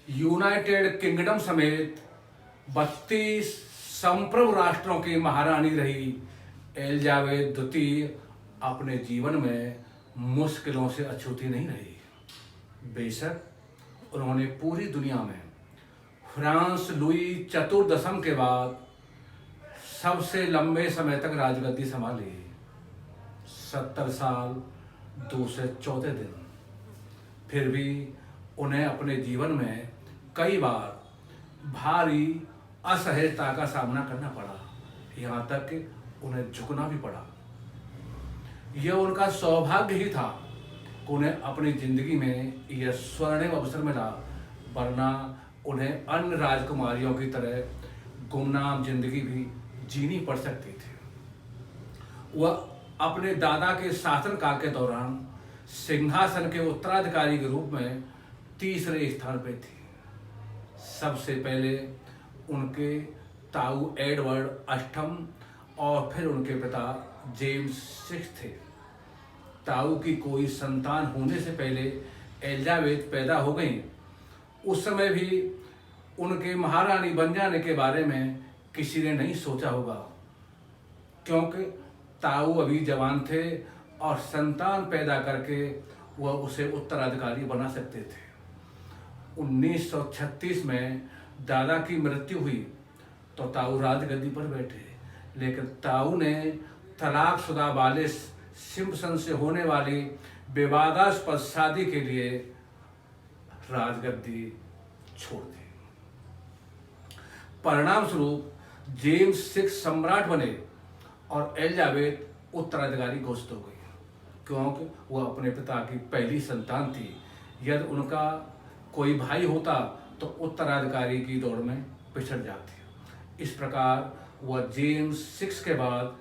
United kingdom समेत 32 संप्रभु राष्ट्रों की महारानी रही एलिजाबेथ द्वितीय अपने जीवन में मुश्किलों से अछूती नहीं रही। बेशक उन्होंने पूरी दुनिया में फ्रांस लुई चतुर्दशम के बाद सबसे लंबे समय तक राजगद्दी संभाली, 70 साल 214 दिन। फिर भी उन्हें अपने जीवन में कई बार भारी असहजता का सामना करना पड़ा, यहाँ तक कि उन्हें झुकना भी पड़ा। यह उनका सौभाग्य ही था कि उन्हें अपनी जिंदगी में यह स्वर्णिम अवसर मिला, वरना उन्हें अन्य राजकुमारियों की तरह गुमनाम जिंदगी भी जीनी पड़ सकती थी। वह अपने दादा के शासनकाल के दौरान सिंहासन के उत्तराधिकारी के रूप में तीसरे स्थान पर थी। सबसे पहले उनके ताऊ एडवर्ड अष्टम और फिर उनके पिता जेम्स सिक्स थे। ताऊ की कोई संतान होने से पहले एलिजाबेथ पैदा हो गईं। उस समय भी उनके महारानी बन जाने के बारे में किसी ने नहीं सोचा होगा, क्योंकि ताऊ अभी जवान थे और संतान पैदा करके वह उसे उत्तराधिकारी बना सकते थे। 1936 में दादा की मृत्यु हुई तो ताऊ राजगद्दी पर बैठे, लेकिन ताऊ ने तलाकशुदा वालिद सिम्पसन से होने वाली विवादास्पद शादी के लिए राजगद्दी छोड़ दी। परिणाम स्वरूप जेम्स सिक्स सम्राट बने और एलिजाबेथ उत्तराधिकारी घोषित हो गई, क्योंकि वह अपने पिता की पहली संतान थी। यदि उनका कोई भाई होता तो उत्तराधिकारी की दौड़ में पिछड़ जाती। इस प्रकार वह जेम्स सिक्स के बाद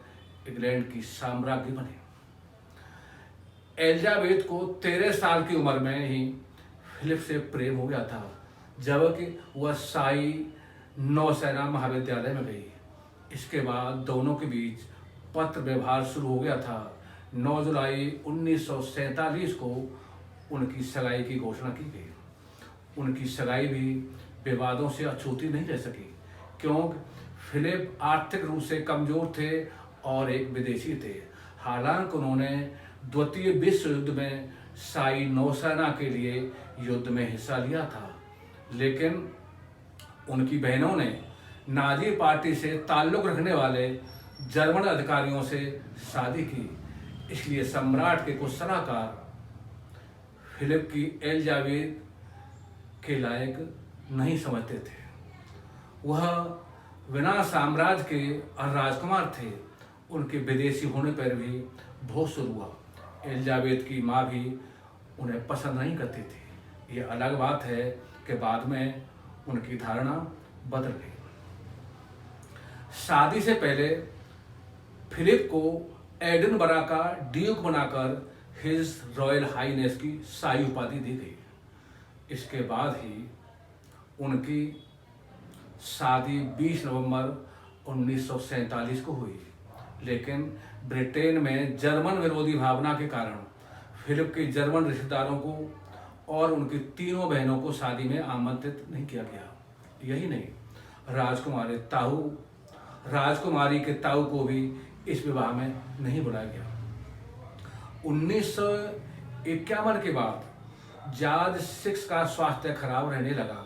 इंग्लैंड की साम्राज्ञी बने। एलिजाबेथ को 13 साल की उम्र में ही फिलिप से प्रेम हो गया था, जबकि वह शाही नौसेना महाविद्यालय में गई। इसके बाद दोनों के बीच पत्र व्यवहार शुरू हो गया था। 9 जुलाई 1947 को उनकी सगाई की घोषणा की गई। उनकी सगाई भी विवादों से अछूती नहीं रह सकी, क्योंकि फिलिप आर्थिक रूप से कमजोर थे और एक विदेशी थे। हालांकि उन्होंने द्वितीय विश्व युद्ध में शाही नौसेना के लिए युद्ध में हिस्सा लिया था, लेकिन उनकी बहनों ने नाजी पार्टी से ताल्लुक रखने वाले जर्मन अधिकारियों से शादी की। इसलिए सम्राट के कुछ सलाहकार फिलिप की एलिजाबेथ के लायक नहीं समझते थे। वह बिना साम्राज्य के राजकुमार थे। उनके विदेशी होने पर भी भोज शुरू हुआ। एलिजाबेथ की माँ भी उन्हें पसंद नहीं करती थी। ये अलग बात है कि बाद में उनकी धारणा बदल गई। शादी से पहले फिलिप को एडिनबरा का ड्यूक बनाकर हिज रॉयल हाईनेस की शाही उपाधि दी गई। इसके बाद ही उनकी शादी 20 नवंबर 1947 को हुई, लेकिन ब्रिटेन में जर्मन विरोधी भावना के कारण फिलिप के जर्मन रिश्तेदारों को और उनकी तीनों बहनों को शादी में आमंत्रित नहीं किया गया। यही नहीं, राजकुमारी के ताऊ को भी इस विवाह में नहीं बुलाया गया। 1951 के बाद जॉर्ज सिक्स का स्वास्थ्य खराब रहने लगा।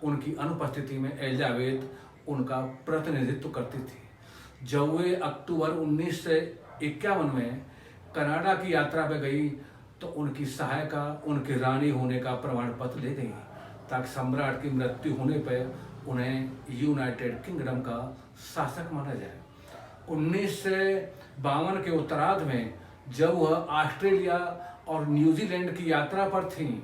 उनकी अनुपस्थिति में एलिजाबेथ उनका प्रतिनिधित्व करती थी। जब वे अक्टूबर 1951 में कनाडा की यात्रा पर गई तो उनकी सहायिका उनकी रानी होने का प्रमाण पत्र ले गई, ताकि सम्राट की मृत्यु होने पर उन्हें यूनाइटेड किंगडम का शासक माना जाए। 1952 के उत्तरार्ध में जब वह ऑस्ट्रेलिया और न्यूजीलैंड की यात्रा पर थीं,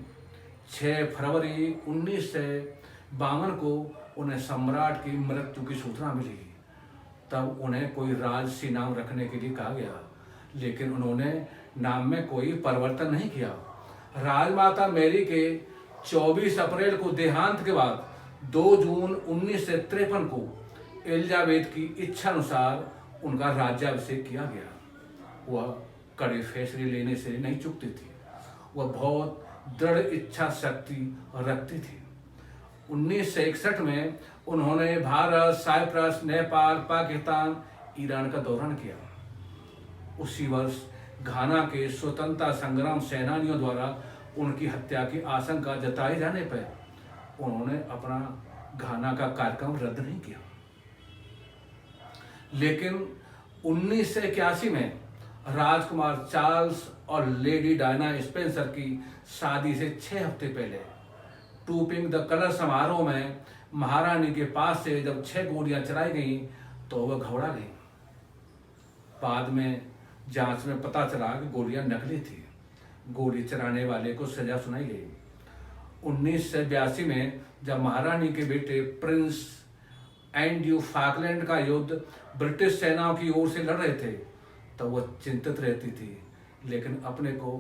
6 फरवरी 1952 को उन्हें सम्राट की मृत्यु की सूचना मिली। तब उन्हें कोई राजसी नाम रखने के लिए कहा गया, लेकिन उन्होंने नाम में कोई परिवर्तन नहीं किया। राजमाता मैरी के 24 अप्रैल को देहांत के बाद 2 जून 1953 को एलिजाबेथ की इच्छा अनुसार उनका राज्याभिषेक किया गया। वह कड़े फैसले लेने से नहीं चूकती थी। वह बहुत दृढ़ इच्छा शक्ति रखती थी। 1961 में उन्होंने भारत, साइप्रस, नेपाल, पाकिस्तान, ईरान का दौरा किया। उसी वर्ष घाना के स्वतंत्रता संग्राम सेनानियों द्वारा उनकी हत्या की आशंका जताए जाने पर उन्होंने अपना घाना का कार्यक्रम रद्द नहीं किया। लेकिन 1981 में राजकुमार चार्ल्स और लेडी डायना स्पेंसर की शादी से 6 हफ्ते पहले टूपिंग द कलर समारोह में महारानी के पास से जब 6 गोलियां चलाई गईं तो वह घबरा गई। बाद में जांच में पता चला कि गोलियां नकली थी। गोली चलाने वाले को सजा सुनाई गई। 1982 में जब महारानी के बेटे प्रिंस एंड्रयू फाकलैंड का युद्ध ब्रिटिश सेनाओं की ओर से लड़ रहे थे तब वह चिंतित रहती थी, लेकिन अपने को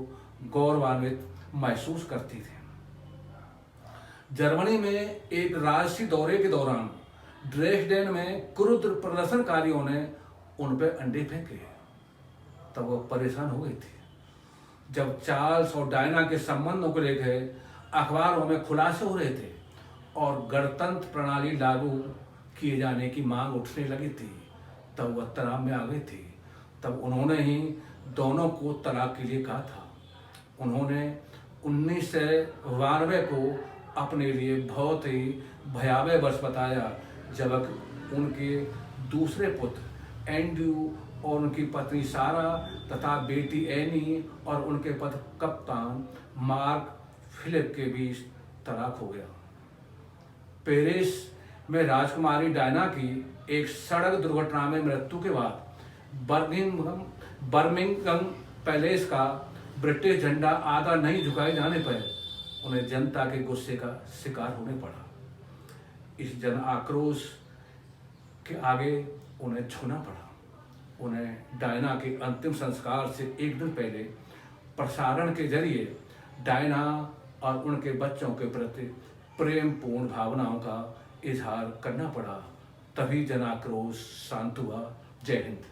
गौरवान्वित महसूस करती थी। जर्मनी में एक राजसी दौरे के दौरान ड्रेसडेन में क्रुद्ध प्रदर्शनकारियों ने उन पर अंडे फेंके तब वह परेशान हो गई थी। जब चार्ल्स और डायना के संबंधों को लेकर अखबारों में खुलासे हो रहे थे और गणतंत्र प्रणाली लागू किए जाने की मांग उठने लगी थी तब वह तनाव में आ गई थी। तब उन्होंने ही दोनों को तलाक के लिए कहा था। उन्होंने 1992 को अपने लिए बहुत ही भयावह वर्ष बताया जब उनके दूसरे पुत्र एंड्रयू और उनकी पत्नी सारा तथा बेटी एनी और उनके पति कप्तान मार्क फिलिप के बीच तलाक हो गया। पेरिस में राजकुमारी डायना की एक सड़क दुर्घटना में मृत्यु के बाद बर्मिंघम पैलेस का ब्रिटिश झंडा आधा नहीं झुकाए जाने पर उन्हें जनता के गुस्से का शिकार होने पड़ा। इस जन आक्रोश के आगे उन्हें झुकना पड़ा। उन्हें डायना के अंतिम संस्कार से एक दिन पहले प्रसारण के जरिए डायना और उनके बच्चों के प्रति प्रेमपूर्ण भावनाओं का इजहार करना पड़ा। तभी जन आक्रोश शांत हुआ। जय हिंद।